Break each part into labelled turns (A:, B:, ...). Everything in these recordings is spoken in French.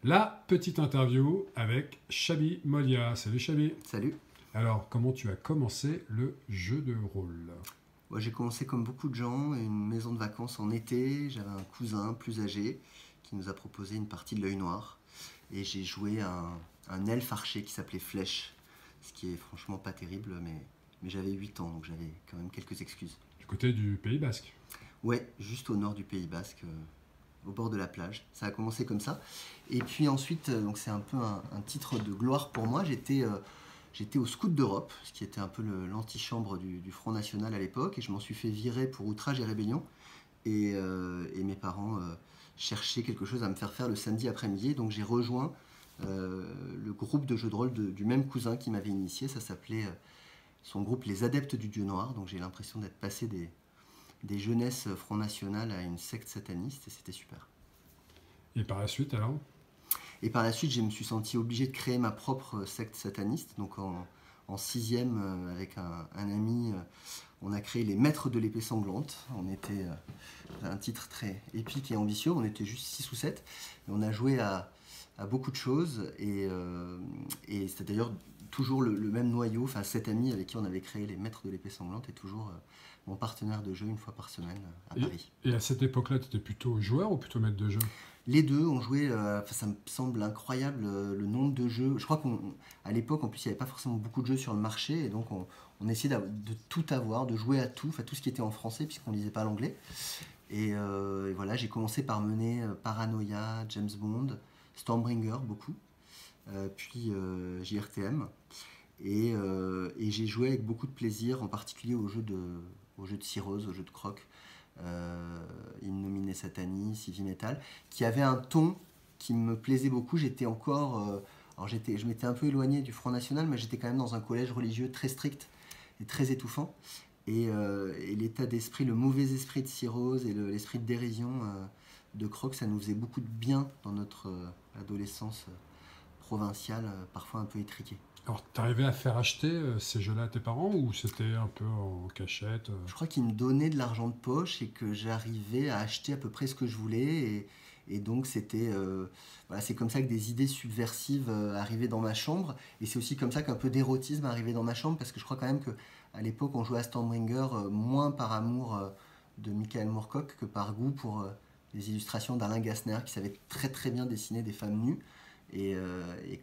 A: La petite interview avec Chabi Molia. Salut Chabi.
B: Salut.
A: Alors, comment tu as commencé le jeu de rôle?
B: Moi, j'ai commencé comme beaucoup de gens, une maison de vacances en été. J'avais un cousin plus âgé qui nous a proposé une partie de l'œil noir. Et j'ai joué un elfe archer qui s'appelait Flèche. Ce qui est franchement pas terrible, mais j'avais 8 ans, donc j'avais quand même quelques excuses.
A: Du côté du Pays Basque.
B: Ouais, juste au nord du Pays Basque, au bord de la plage. Ça a commencé comme ça. Et puis ensuite, donc c'est un peu un titre de gloire pour moi. J'étais au Scout d'Europe, ce qui était un peu l'antichambre du Front National à l'époque, et je m'en suis fait virer pour outrage et rébellion. Et mes parents cherchaient quelque chose à me faire faire le samedi après-midi, donc j'ai rejoint le groupe de jeux de rôle du même cousin qui m'avait initié. Ça s'appelait son groupe Les Adeptes du Dieu Noir, donc j'ai l'impression d'être passé des jeunesses Front National à une secte sataniste, et c'était super.
A: Et par la suite, alors?
B: Et par la suite, je me suis senti obligé de créer ma propre secte sataniste. Donc en sixième, avec un ami, on a créé les Maîtres de l'épée sanglante. On était un titre très épique et ambitieux. On était juste 6 ou 7. Et on a joué à beaucoup de choses. Et c'est d'ailleurs toujours le même noyau. Enfin, cet ami avec qui on avait créé les Maîtres de l'épée sanglante est toujours mon partenaire de jeu une fois par semaine à Paris.
A: Et à cette époque-là, tu étais plutôt joueur ou plutôt maître de jeu?
B: Les deux ont joué, ça me semble incroyable le nombre de jeux. Je crois qu'à l'époque, en plus, il n'y avait pas forcément beaucoup de jeux sur le marché, et donc on essayait de tout avoir, de jouer à tout, enfin tout ce qui était en français, puisqu'on ne lisait pas l'anglais. Et voilà, j'ai commencé par mener Paranoia, James Bond, Stormbringer, beaucoup, puis JRTM. Et j'ai joué avec beaucoup de plaisir, en particulier aux jeux de Cirrhosis, aux jeux de Croc. In Nomine Satanis, Heavy Metal, qui avait un ton qui me plaisait beaucoup. J'étais encore, je m'étais un peu éloigné du Front National, mais j'étais quand même dans un collège religieux très strict et très étouffant. Et l'état d'esprit, le mauvais esprit de Cirrhosis et l'esprit de dérision de Croc, ça nous faisait beaucoup de bien dans notre adolescence provinciale, parfois un peu étriquée.
A: Alors, t'arrivais à faire acheter ces jeux-là à tes parents ou c'était un peu en cachette?
B: Je crois qu'ils me donnaient de l'argent de poche et que j'arrivais à acheter à peu près ce que je voulais. Et donc c'était, voilà, c'est comme ça que des idées subversives arrivaient dans ma chambre. Et c'est aussi comme ça qu'un peu d'érotisme arrivait dans ma chambre, parce que je crois quand même qu'à l'époque on jouait à Stormbringer moins par amour de Michael Moorcock que par goût pour les illustrations d'Alain Gassner, qui savait très très bien dessiner des femmes nues. Et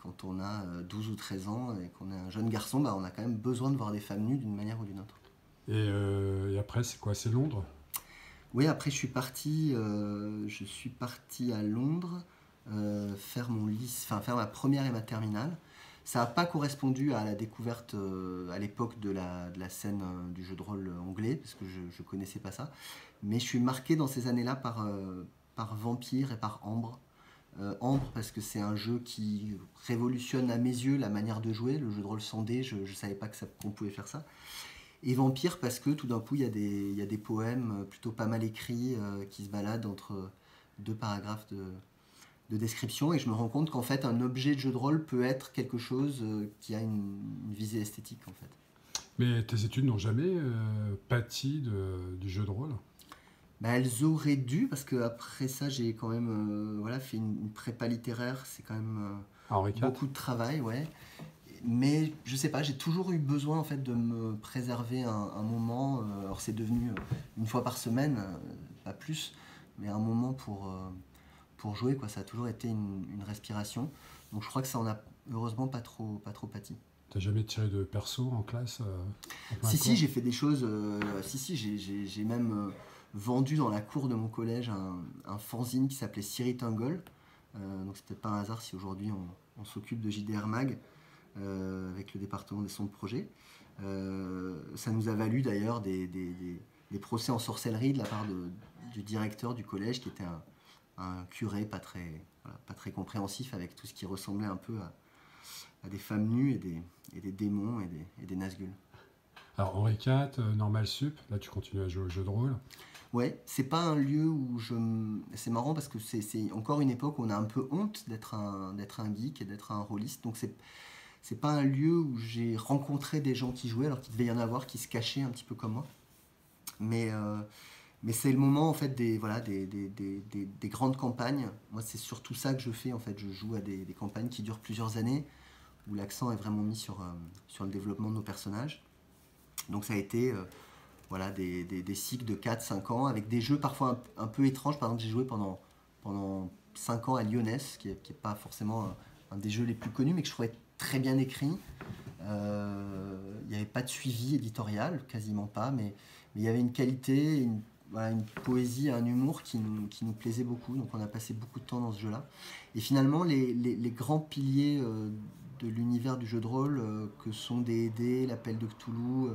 B: quand on a 12 ou 13 ans et qu'on est un jeune garçon, bah, on a quand même besoin de voir des femmes nues d'une manière ou d'une autre.
A: Et après, c'est quoi? C'est Londres?
B: Oui, après je suis parti à Londres faire faire ma première et ma terminale. Ça n'a pas correspondu à la découverte à l'époque de la scène du jeu de rôle anglais, parce que je ne connaissais pas ça. Mais je suis marqué dans ces années-là par Vampire et par Ambre. Ambre parce que c'est un jeu qui révolutionne à mes yeux la manière de jouer, le jeu de rôle sans dés, je ne savais pas qu'on pouvait faire ça. Et Vampire parce que tout d'un coup il y a des poèmes plutôt pas mal écrits qui se baladent entre deux paragraphes de description, et je me rends compte qu'en fait un objet de jeu de rôle peut être quelque chose qui a une visée esthétique en fait.
A: Mais tes études n'ont jamais pâti du jeu de rôle?
B: Bah, elles auraient dû, parce qu'après ça j'ai quand même voilà, fait une prépa littéraire, c'est quand même
A: Henri IV?
B: beaucoup de travail, ouais. Mais je sais pas, j'ai toujours eu besoin en fait de me préserver un moment. Alors c'est devenu une fois par semaine, pas plus, mais un moment pour jouer, quoi. Ça a toujours été une respiration. Donc je crois que ça en a heureusement pas trop pâti.
A: T'as jamais tiré de perso en classe en plein
B: Si,
A: cours?
B: j'ai fait des choses. Si, j'ai même vendu dans la cour de mon collège un fanzine qui s'appelait Siri Tungle. Donc c'est peut-être pas un hasard si aujourd'hui on s'occupe de JDR Mag. Avec le département des sons de projet. Ça nous a valu d'ailleurs des procès en sorcellerie de la part du directeur du collège, qui était un curé pas très compréhensif, avec tout ce qui ressemblait un peu à des femmes nues et des démons et des Nazgûl.
A: Alors Henri IV, Normal Sup, là tu continues à jouer au jeu de rôle.
B: Ouais, c'est pas un lieu où c'est marrant parce que c'est encore une époque où on a un peu honte d'être un geek et d'être un rôliste, donc c'est pas un lieu où j'ai rencontré des gens qui jouaient, alors qu'il devait y en avoir qui se cachaient un petit peu comme moi. Mais Mais c'est le moment en fait voilà, des grandes campagnes. Moi, c'est surtout ça que je fais en fait. Je joue à des campagnes qui durent plusieurs années, où l'accent est vraiment mis sur le développement de nos personnages. Donc ça a été voilà, des cycles de 4-5 ans, avec des jeux parfois un peu étranges. Par exemple, j'ai joué pendant 5 ans à Lyoness, qui est pas forcément un des jeux les plus connus, mais que je trouvais très bien écrit. Il n'y avait pas de suivi éditorial, quasiment pas, mais il y avait une qualité, voilà, une poésie, un humour qui nous plaisait beaucoup. Donc on a passé beaucoup de temps dans ce jeu-là. Et finalement, les grands piliers de l'univers du jeu de rôle, que sont D&D, l'Appel de Cthulhu,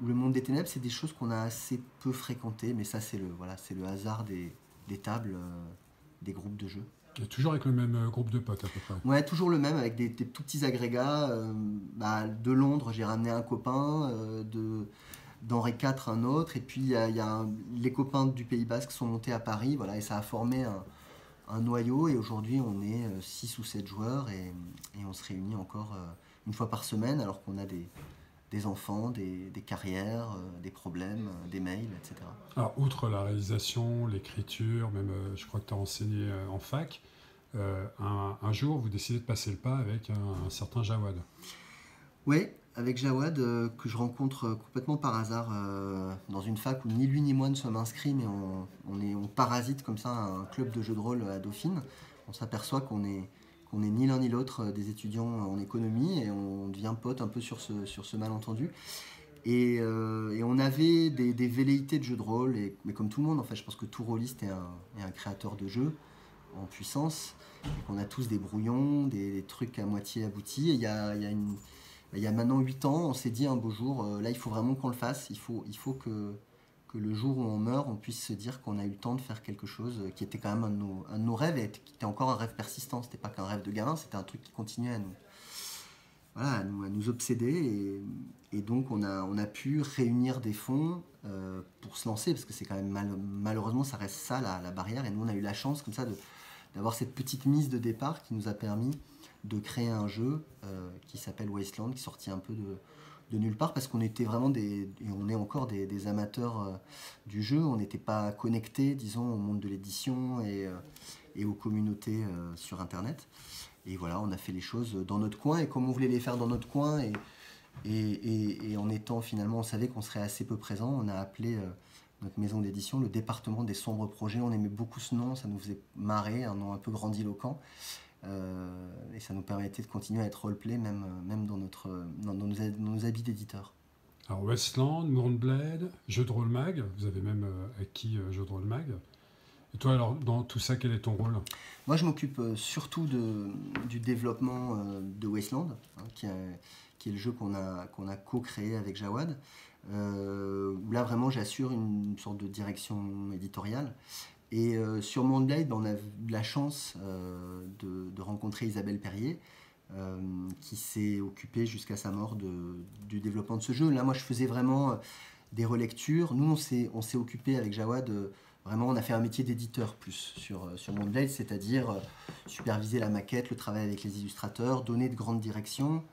B: ou le Monde des Ténèbres, c'est des choses qu'on a assez peu fréquentées, mais ça c'est voilà, c'est le hasard des tables, des groupes de jeux.
A: Et toujours avec le même groupe de potes à peu près.
B: Ouais, toujours le même, avec des tout petits agrégats. De Londres, j'ai ramené un copain, d'Henri IV, un autre, et puis les copains du Pays Basque sont montés à Paris, voilà, et ça a formé un noyau, et aujourd'hui on est 6 ou 7 joueurs, et on se réunit encore une fois par semaine, alors qu'on a des enfants, des carrières, des problèmes, des mails, etc.
A: Alors, outre la réalisation, l'écriture, même je crois que tu as enseigné en fac, un jour vous décidez de passer le pas avec un certain Jawad.
B: Oui, avec Jawad, que je rencontre complètement par hasard dans une fac où ni lui ni moi ne sommes inscrits, mais on parasite comme ça un club de jeux de rôle à Dauphine. On s'aperçoit qu'on est ni l'un ni l'autre des étudiants en économie, et on devient pote un peu sur ce malentendu. Et on avait des velléités de jeux de rôle, mais comme tout le monde en fait, je pense que tout rôliste est un créateur de jeux en puissance, et qu'on a tous des brouillons, des trucs à moitié aboutis. Et il y a maintenant 8 ans, on s'est dit un beau jour, là il faut vraiment qu'on le fasse, il faut que le jour où on meurt, on puisse se dire qu'on a eu le temps de faire quelque chose qui était quand même un de nos rêves, et qui était encore un rêve persistant. C'était pas qu'un rêve de gamin, c'était un truc qui continuait voilà, à nous obséder. Et donc on a pu réunir des fonds pour se lancer, parce que c'est quand même malheureusement ça reste ça la barrière. Et nous on a eu la chance comme ça d'avoir cette petite mise de départ qui nous a permis de créer un jeu qui s'appelle Wasteland, qui est sorti un peu de nulle part, parce qu'on était vraiment et on est encore des amateurs du jeu. On n'était pas connectés, disons, au monde de l'édition et aux communautés sur internet. Et voilà, on a fait les choses dans notre coin, et comme on voulait les faire dans notre coin, et en étant finalement, on savait qu'on serait assez peu présent, on a appelé notre maison d'édition le département des sombres projets. On aimait beaucoup ce nom, ça nous faisait marrer, un nom un peu grandiloquent, et ça nous permettait de continuer à être roleplay même dans nos habits d'éditeur.
A: Alors Westland, Mournblade, Jeu de rôle mag, vous avez même acquis Jeu de rôle mag. Et toi alors, dans tout ça, quel est ton rôle?
B: Moi je m'occupe surtout du développement de Wasteland, hein, qui est le jeu qu'on a co-créé avec Jawad, où là vraiment j'assure une sorte de direction éditoriale. Et sur Mournblade, on a eu la chance de rencontrer Isabelle Perrier, qui s'est occupée jusqu'à sa mort du développement de ce jeu. Là moi je faisais vraiment des relectures. Nous on s'est occupé avec Jawad, vraiment on a fait un métier d'éditeur plus sur Mournblade, c'est-à-dire superviser la maquette, le travail avec les illustrateurs, donner de grandes directions,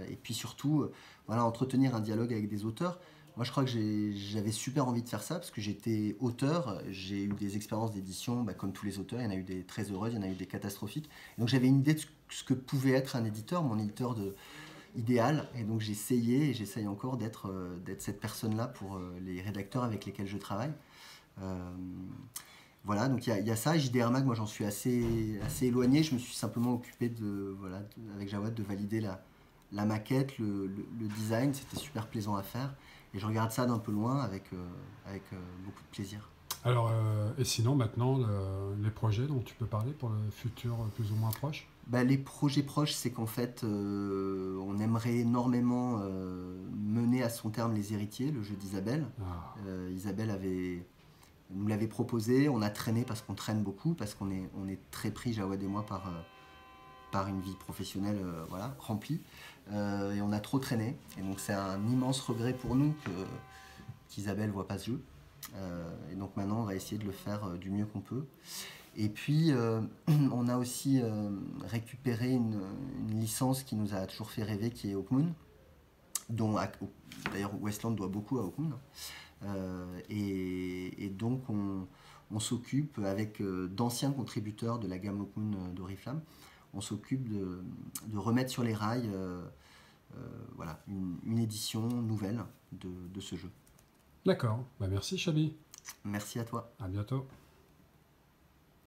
B: et puis surtout voilà, entretenir un dialogue avec des auteurs. Moi je crois que j'avais super envie de faire ça, parce que j'étais auteur, j'ai eu des expériences d'édition comme tous les auteurs. Il y en a eu des très heureuses, il y en a eu des catastrophiques, et donc j'avais une idée de ce que pouvait être un éditeur, mon éditeur idéal, et donc j'ai essayé et j'essaye encore d'être cette personne-là pour les rédacteurs avec lesquels je travaille. Voilà, donc il y a ça. JDR Mag, moi j'en suis assez éloigné. Je me suis simplement occupé avec Jawad, de valider la maquette, le design. C'était super plaisant à faire, et je regarde ça d'un peu loin avec beaucoup de plaisir.
A: Alors, et sinon maintenant, les projets dont tu peux parler pour le futur plus ou moins proche?
B: Les projets proches, c'est qu'en fait, on aimerait énormément mener à son terme Les Héritiers, le jeu d'Isabelle.
A: Ah.
B: Isabelle nous l'avait proposé, on a traîné, parce qu'on traîne beaucoup, parce qu'on est très pris, Jawad et moi, par une vie professionnelle voilà, remplie, et on a trop traîné. Et donc c'est un immense regret pour nous qu'Isabelle ne voit pas ce jeu. Et donc maintenant, on va essayer de le faire du mieux qu'on peut. Et puis, on a aussi récupéré une licence qui nous a toujours fait rêver, qui est Hawkmoon, dont d'ailleurs Westland doit beaucoup à Hawkmoon, Et donc on s'occupe avec d'anciens contributeurs de la gamme Okun d'Oriflamme, on s'occupe de remettre sur les rails voilà, une édition nouvelle de ce jeu.
A: D'accord. Bah, merci, Chabi.
B: Merci à toi.
A: À bientôt.